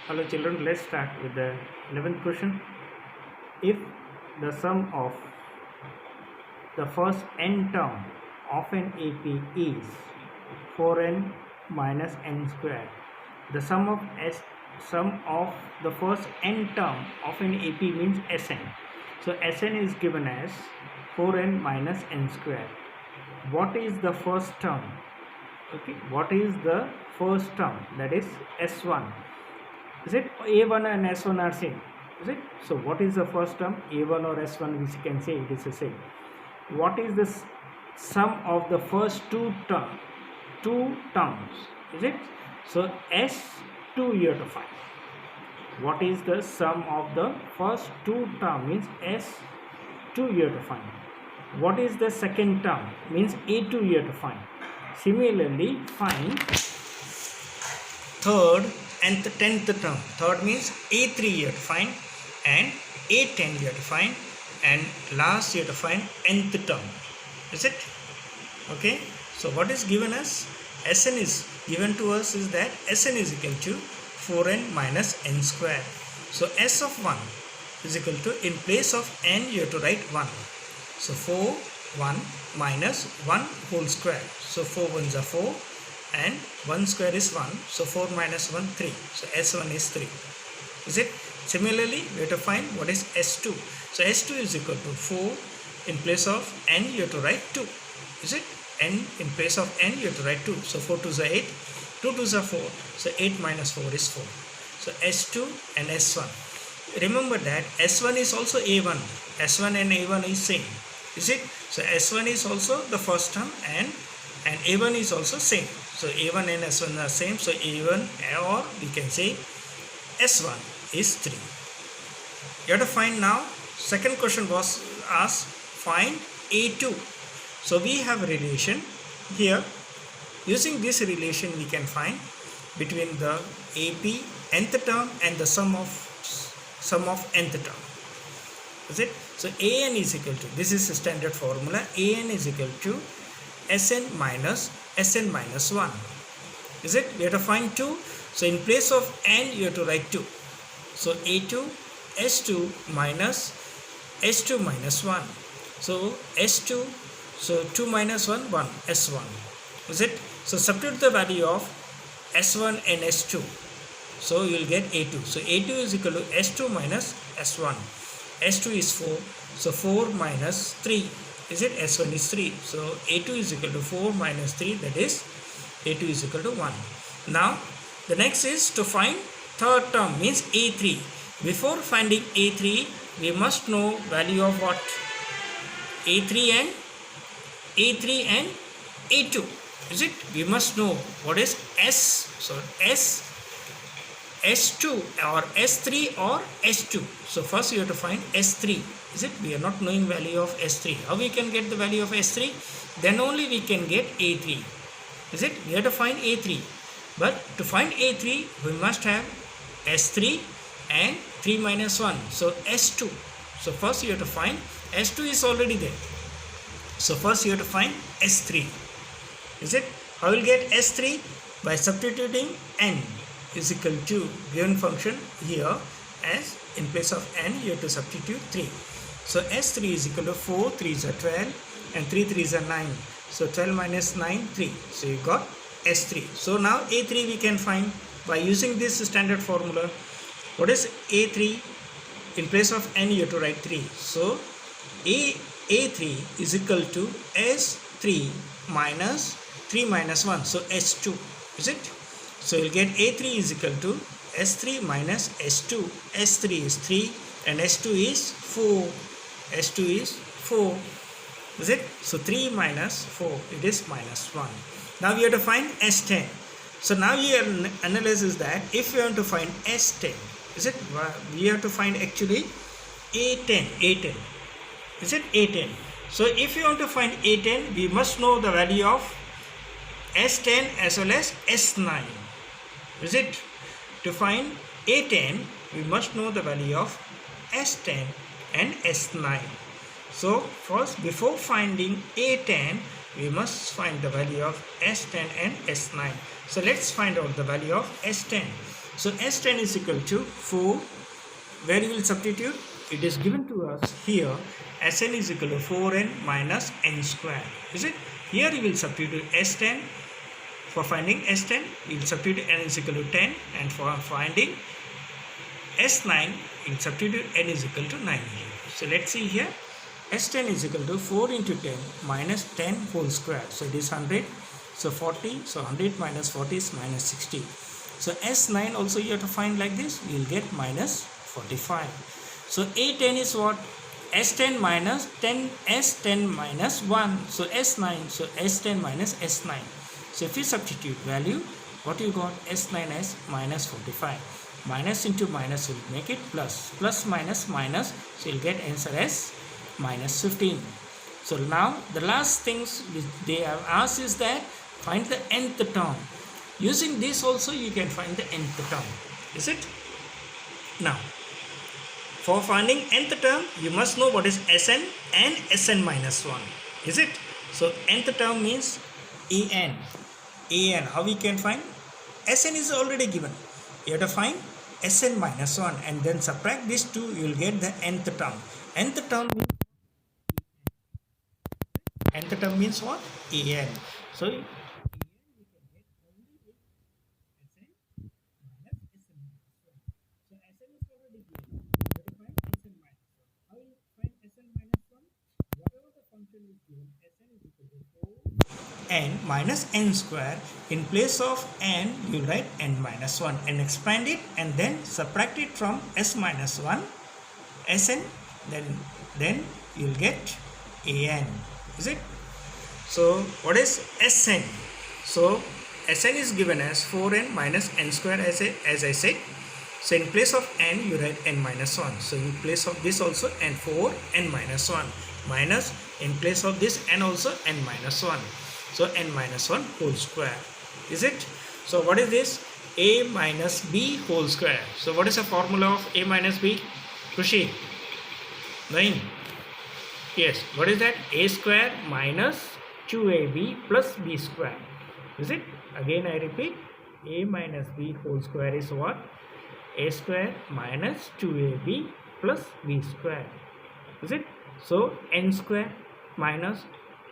Hello children, let's start with the 11th question. If the sum of the first n term of an AP is 4n minus n square, the sum of the first n term of an AP means Sn. So Sn is given as 4n minus n square. What is the first term? Okay, what is the first term? That is S1. Is it A1 and S1 are same? Is it? So what is the first term? A1 or S1, which you can say it is the same. What is the sum of the first two terms? Is it? So S2 you have to find. What is the sum of the first two term? Means S2 you have to find. What is the second term? Means A2 you have to find. Similarly, find third and the 10th term. Third means A3 you have to find, and A10 you have to find, and last you have to find nth term. Is it? Okay. So what is given us? Sn is given to us is that Sn is equal to 4n minus n square. So S of 1 is equal to, in place of n you have to write 1. So 4, 1 minus 1 whole square. So 4 ones are 4 and 1 square is 1. So 4 minus 1, 3. So S1 is 3. Is it? Similarly, we have to find what is S2. So S2 is equal to 4. In place of n you have to write 2. Is it? N in place of n you have to write 2. So 4 2s are 8. 2 2s are 4. So 8 minus 4 is 4. So S2 and S1. Remember that S1 is also A1. S1 and A1 is same. Is it? So S1 is also the first term and A1 is also same. So A1 and S1 are same. So A1, or we can say S1 is 3. You have to find now. Second question was asked, find A2. So we have a relation here. Using this relation we can find between the AP nth term and the sum of nth term. Is it? So An is equal to, this is the standard formula, An is equal to Sn minus 1. Is it? We have to find 2. So in place of n you have to write 2. So A2 S2 minus S2 minus 1. So S2, so 2 minus 1, 1, S1. Is it? So substitute the value of S1 and S2. So you will get A2. So A2 is equal to S2 minus S1. S2 is 4. So 4 minus 3. Is it? S1 is 3. So A2 is equal to 4 minus 3. That is A2 is equal to 1. Now the next is to find third term, means A3. Before finding A3, we must know value of what? A3 and A2. Is it? We must know what is S. So S2 or S3 or S2. So first you have to find S3. Is it? We are not knowing value of S3. How we can get the value of S3? Then only we can get A3. Is it? We have to find A3. But to find A3, we must have S3 and 3 minus 1. So S2. So first you have to find, S2 is already there. So first you have to find S3. Is it? How will get S3? By substituting n is equal to given function here, as in place of n you have to substitute 3. So S3 is equal to 4, 3s are 12 and 3 3s are 9. So 12 minus 9, 3. So you got S3. So now A3 we can find by using this standard formula. What is A3? In place of n you have to write 3. So A3 is equal to S3 minus 3 minus 1. So S2. Is it? So you'll get A3 is equal to S3 minus S2. S3 is 3 and S2 is 4. S2 is 4. Is it? So 3 minus 4, it is minus 1. Now we have to find S10. So now your analysis is that if we want to find S10, is it? We have to find actually A10. Is it? A10. So if you want to find A10, we must know the value of S10 as well as S9. Is it? To find A10, we must know the value of S10 and S9. So first, before finding A10, we must find the value of S10 and S9. So let's find out the value of S10. So S10 is equal to 4. Where you will substitute? It is given to us here. Sn is equal to 4n minus n square. Is it? Here you will substitute S10. For finding S10, you will substitute n is equal to 10. And for finding S9, you will substitute n is equal to 9. So let's see here. S10 is equal to 4 into 10 minus 10 whole square. So it is 100. So 40. So 100 minus 40 is minus 60. So S9 also you have to find like this. You will get minus 45. So A10 is what? S10 minus 10, S10 minus 1. So S9. So S10 minus S9. So if you substitute value, what you got? S9 as minus 45. Minus into minus will make it plus. Plus minus minus. So you'll get answer as minus 15. So now the last things which they have asked is that find the nth term. Using this also you can find the nth term. Is it? Now, for finding nth term, you must know what is Sn and Sn minus 1. Is it? So nth term means an. An. How we can find? Sn is already given. You have to find Sn minus 1 and then subtract these two. You will get the nth term. Nth term means what? An. So n minus n square. In place of n, you write n minus 1 and expand it and then subtract it from s minus 1 Sn, then you'll get an. Is it? So what is Sn? So Sn is given as 4n minus n square as I said. So in place of n, you write n minus 1. So in place of this also n 4 n minus 1 minus in place of this n also n minus 1. So n minus 1 whole square. Is it? So what is this? A minus b whole square. So what is the formula of a minus b? Krushi? 9. Yes. What is that? A square minus 2ab plus b square. Is it? Again I repeat. A minus b whole square is what? A square minus 2ab plus b square. Is it? So n square minus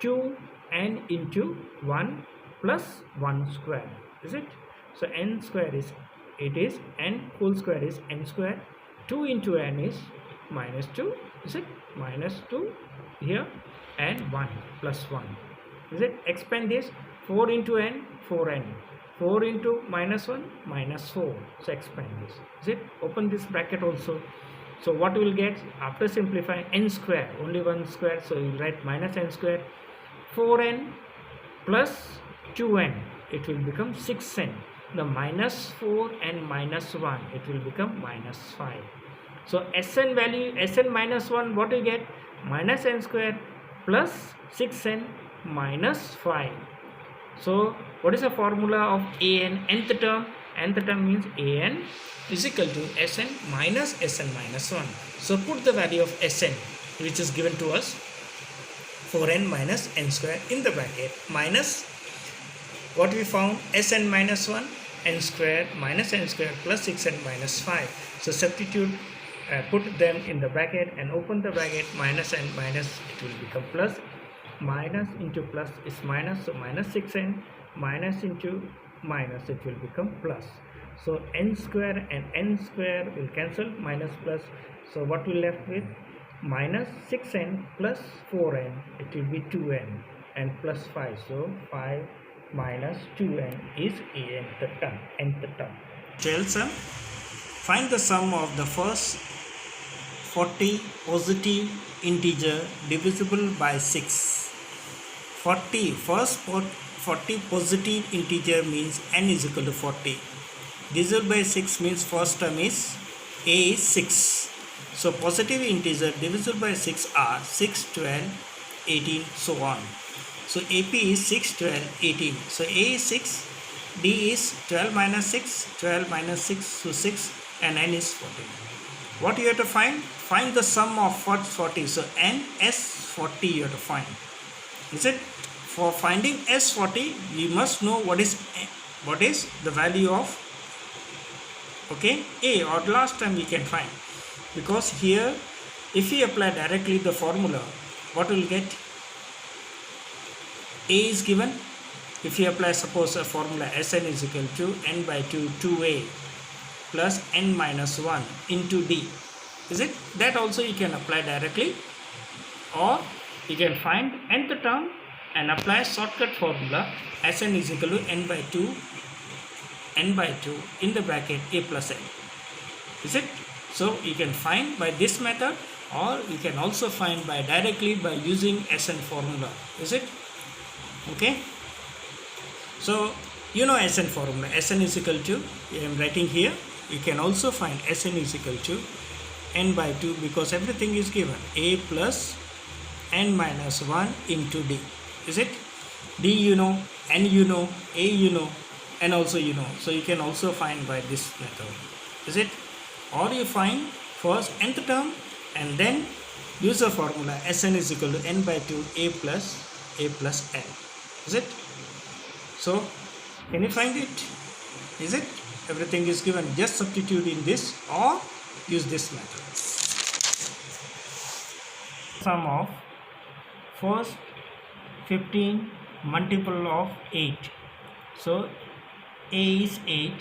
2n into 1 plus 1 square. Is it? So n square is, it is n whole square is n square. 2 into n is minus 2. Is it? Minus 2 here and 1 plus 1. Is it? Expand this. 4 into n, 4n. 4 into minus 1, minus 4. So expand this. Is it? Open this bracket also. So what we will get after simplifying? N square, only 1 square. So you will write minus n square. 4n plus 2n, it will become 6n. The minus 4 and minus 1, it will become minus 5. So Sn value, Sn minus 1, what you get? Minus n square plus 6n minus 5. So what is the formula of an? Nth term. Nth term means an is equal to Sn minus Sn minus 1. So put the value of Sn which is given to us 4n minus n square in the bracket minus what we found? Sn minus 1 n square minus n square plus 6n minus 5. So substitute, put them in the bracket and open the bracket. Minus and minus, it will become plus. Minus into plus is minus, so minus 6n minus into minus, it will become plus. So n square and n square will cancel, minus plus. So what we left with? Minus 6n plus 4n, it will be 2n and plus 5. So 5 minus 2n is nth term. Nth term. Tell sum. Find the sum of the first 40 positive integer divisible by 6. 40, first 40 positive integer means n is equal to 40. Divisible by 6 means first term is a is 6. So positive integer divisible by 6 are 6, 12, 18, so on. So AP is 6, 12, 18. So A is 6, D is 12 minus 6, 12 minus 6, so 6, and N is 40. What you have to find? Find the sum of first 40. So N, S, 40 you have to find. Is it? For finding S40, you must know what is the value of Okay, A or last term we can find, because here if we apply directly the formula, what will get? A is given. If we apply, suppose, a formula Sn is equal to n by 2 2a plus n minus 1 into d, is it? That also you can apply directly, or you can find nth term and apply shortcut formula Sn is equal to n by 2 in the bracket a plus n, is it? So you can find by this method, or you can also find by directly by using Sn formula, is it? Okay, so you know Sn formula. Sn is equal to, I am writing here, you can also find Sn is equal to n by 2, because everything is given, a plus n minus 1 into d, is it? D you know, n you know, a you know, n also you know. So you can also find by this method, is it? Or you find first nth term and then use the formula Sn is equal to n by 2 a plus n, is it? So can you find it? Is it? Everything is given, just substitute in this or use this method. Sum of first 15 multiple of 8. So a is 8,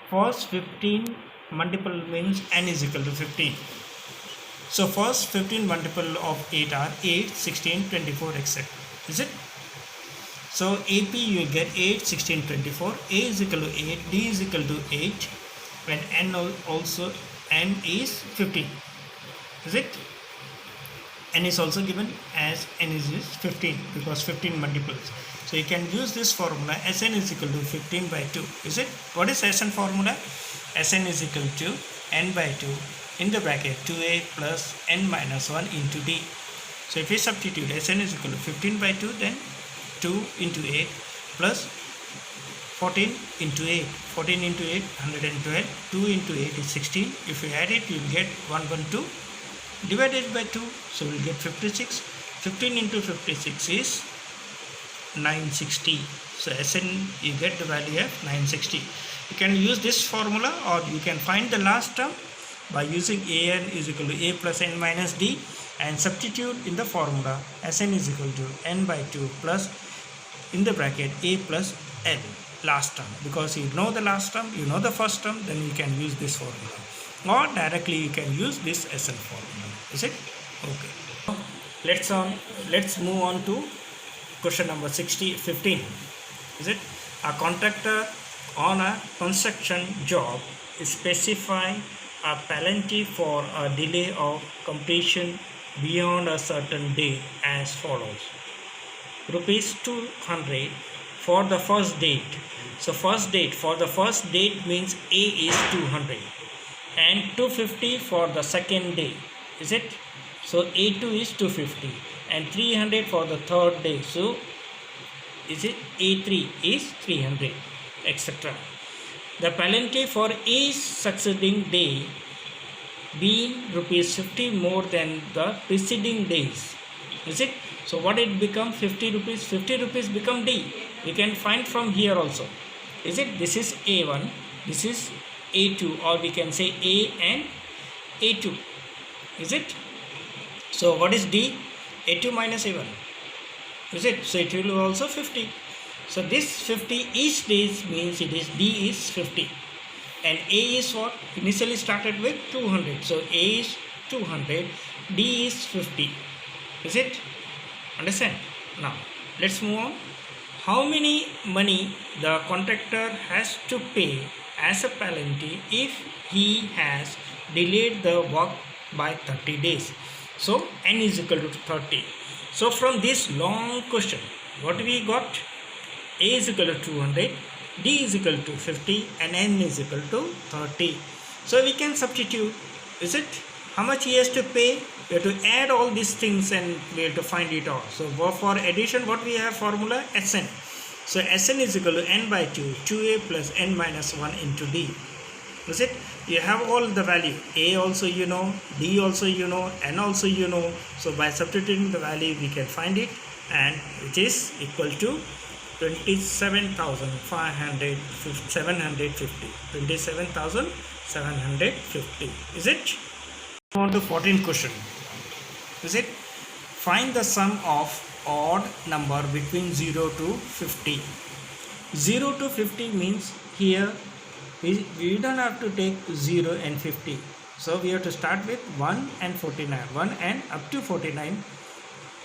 first 15 multiple means n is equal to 15. So first 15 multiple of 8 are 8, 16, 24, etc. Is it? So AP you will get 8, 16, 24. A is equal to 8, D is equal to 8, when n also n is 15. Is it? N is also given as n is 15, because 15 multiples. So you can use this formula Sn is equal to 15 by 2. Is it? What is Sn formula? Sn is equal to n by 2 in the bracket 2a plus n minus 1 into d. So if we substitute Sn is equal to 15 by 2, then 2 into 8 plus 14 into 8. 14 into 8, 112. 2 into 8 is 16. If you add it, you will get 112 divided by 2. So we will get 56. 15 into 56 is 960. So Sn you get the value of 960. You can use this formula, or you can find the last term by using An is equal to a plus n minus d, and substitute in the formula Sn is equal to n by 2 plus in the bracket a plus n, last term. Because you know the last term, you know the first term, then you can use this formula, or directly you can use this Sn formula. Is it? Okay. Let's move on to question number 15. Is it? A contractor on a construction job specify a penalty for a delay of completion beyond a certain date as follows: rupees 200 for the first date. So first date, for the first date means A is 200, and 250 for the second day. Is it? So A2 is 250 and 300 for the third day. So is it? A3 is 300, etc. The penalty for each succeeding day being rupees 50 more than the preceding days. Is it? So what it become? 50 rupees. 50 rupees become D. We can find from here also. Is it? This is A1, this is A2, or we can say A and A2. Is it? So what is D? A2 minus A1. Is it? So it will be also 50. So this 50 each day means it is D is 50, and A is what? Initially started with 200. So A is 200, D is 50. Is it? Understand? Now let's move on. How many money the contractor has to pay as a penalty if he has delayed the work by 30 days? So n is equal to 30. So from this long question, what we got? A is equal to 200, D is equal to 50, and n is equal to 30. So we can substitute. Is it? How much he has to pay? We have to add all these things and we have to find it all. So for addition, what we have? Formula Sn. So Sn is equal to n by 2, 2a plus n minus 1 into d. Is it? You have all the value. A also you know, D also you know, n also you know. So by substituting the value, we can find it, and which is equal to 27,750. 27,750. 750. Is it? On to 14th question. Is it? Find the sum of odd number between 0 to 50. 0 to 50 means here we don't have to take 0 and 50. So we have to start with 1 and 49. 1 and up to 49.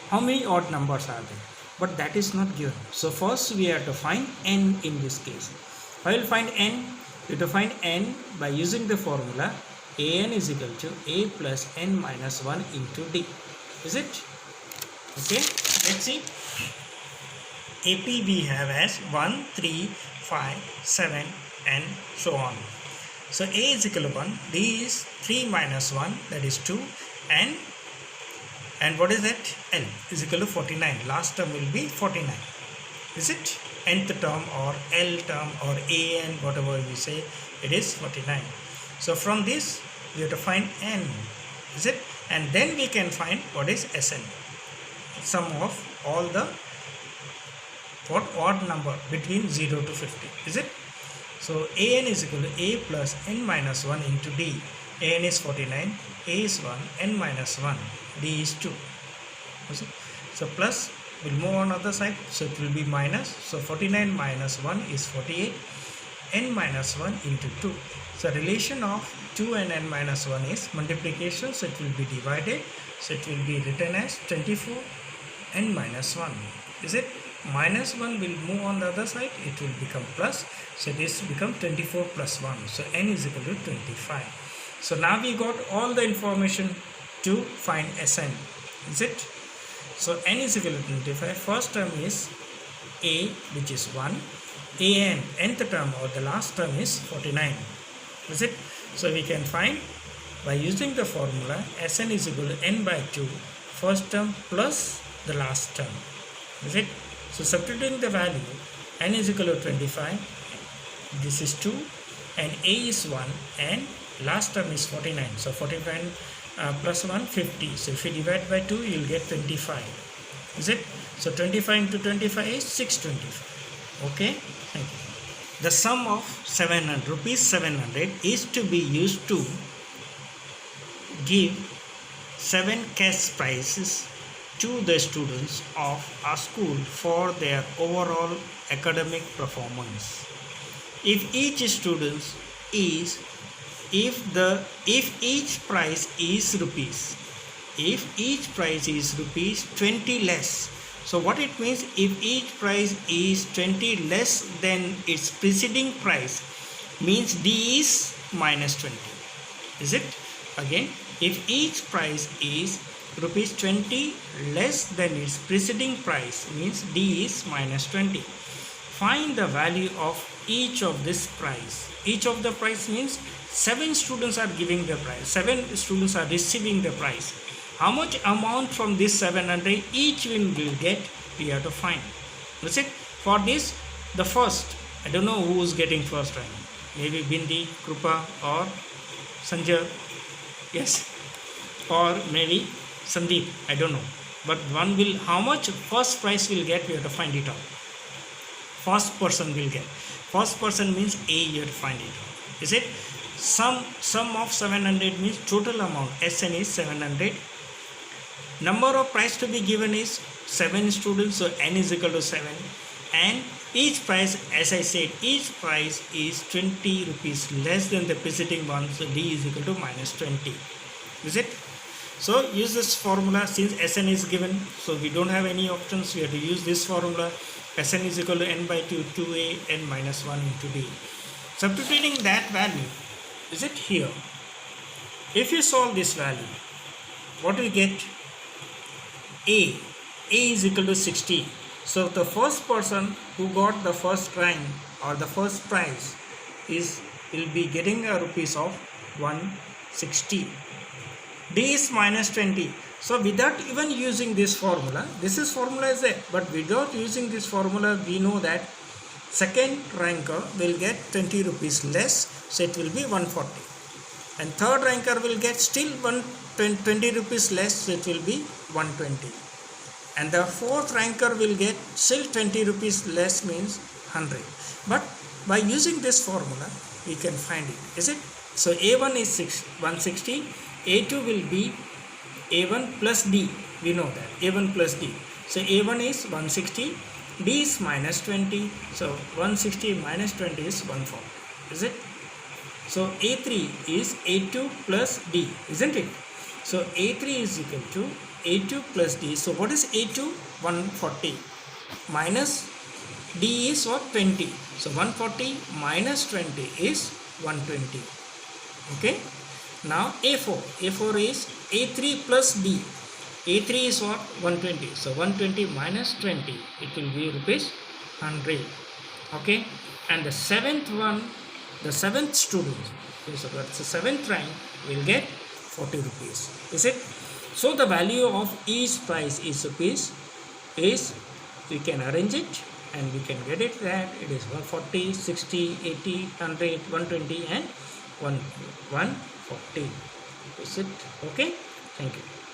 How many odd numbers are there? But that is not given. So first we have to find n in this case. I will find n. We have to find n by using the formula an is equal to a plus n minus 1 into d. Is it? Okay. Let's see. AP we have as 1, 3, 5, 7 and so on. So A is equal to 1, D is 3 minus 1, that is 2, and what is that? L is equal to 49. Last term will be 49. Is it? Nth term or L term or AN, whatever we say, it is 49. So from this we have to find N. Is it? And then we can find what is Sn. Sum of all the odd number between 0 to 50. Is it? So an is equal to a plus n minus 1 into d. An is 49, a is 1, n minus 1, d is 2. So plus will move on other side, so it will be minus. So 49 minus 1 is 48, n minus 1 into 2. So relation of 2 and n minus 1 is multiplication, so it will be divided. So it will be written as 24 n minus 1. Is it? Minus 1 will move on the other side, it will become plus. So this become 24 plus 1. So n is equal to 25. So now we got all the information to find Sn. Is it? So n is equal to 25. First term is a, which is 1. An, nth term or the last term is 49. Is it? So we can find by using the formula Sn is equal to n by 2, first term plus the last term. Is it? So substituting the value, n is equal to 25, this is 2, and a is 1, and last term is 49. So 45 plus 1, 50. So if you divide by 2, you will get 25. Is it? So 25 into 25 is 625. Okay? Thank you. The sum of 700 rupees 700 is to be used to give 7 cash prizes to the students of a school for their overall academic performance. If each student is if each prize is rupees 20 less. So what it means, if each prize is 20 less than its preceding price, means D is minus 20. Is it? Again, if each price is rupees 20 less than its preceding price, means D is minus 20. Find the value of each of this price. Each of the price means 7 students are giving the price, 7 students are receiving the price. How much amount from this 700 each one will get, we have to find. That's it. For this, the first, I don't know who is getting first rank. Maybe Bindi, Krupa or Sanjay. Yes. Or maybe Sandeep, I don't know. But one will, how much first prize will get, we have to find it out. First person will get. First person means A, you have to find it out. Is it? Sum of 700 means total amount. Sn is 700. Number of prize to be given is 7 students, so n is equal to 7. And each prize, as I said, each prize is 20 rupees less than the preceding one, so D is equal to minus 20. Is it? So use this formula. Since Sn is given, so we don't have any options, we have to use this formula. Sn is equal to n by 2, 2a, n minus 1 into D. Substituting that value, is it here? If you solve this value, what we get? A is equal to 60. So the first person who got the first rank or the first prize will be getting a rupees of 160. D is minus 20. So without even using this formula, this formula is there, but without using this formula, we know that second ranker will get 20 rupees less, so it will be 140. And third ranker will get still 20 rupees less, so it will be 120. And the fourth ranker will get still 20 rupees less, means 100. But by using this formula, we can find it. Is it? So A1 is 160, A2 will be A1 plus D, we know that, A1 plus D. So A1 is 160, D is minus 20, so 160 minus 20 is 140, is it? So A3 is A2 plus D, isn't it? So A3 is equal to A2 plus D. So what is A2? 140 minus D is what? 20. So 140 minus 20 is 120. Okay. Now A4. A4 is A3 plus D. A3 is what? 120. So 120 minus 20. It will be rupees 100. Okay. And the seventh one, the seventh student, so that's the seventh rank, will get 40 rupees. Is it? So the value of each prize is rupees is, we can arrange it and we can get it that it is 140, 60, 80, 100, 120 and 140. Is it? Okay. Thank you.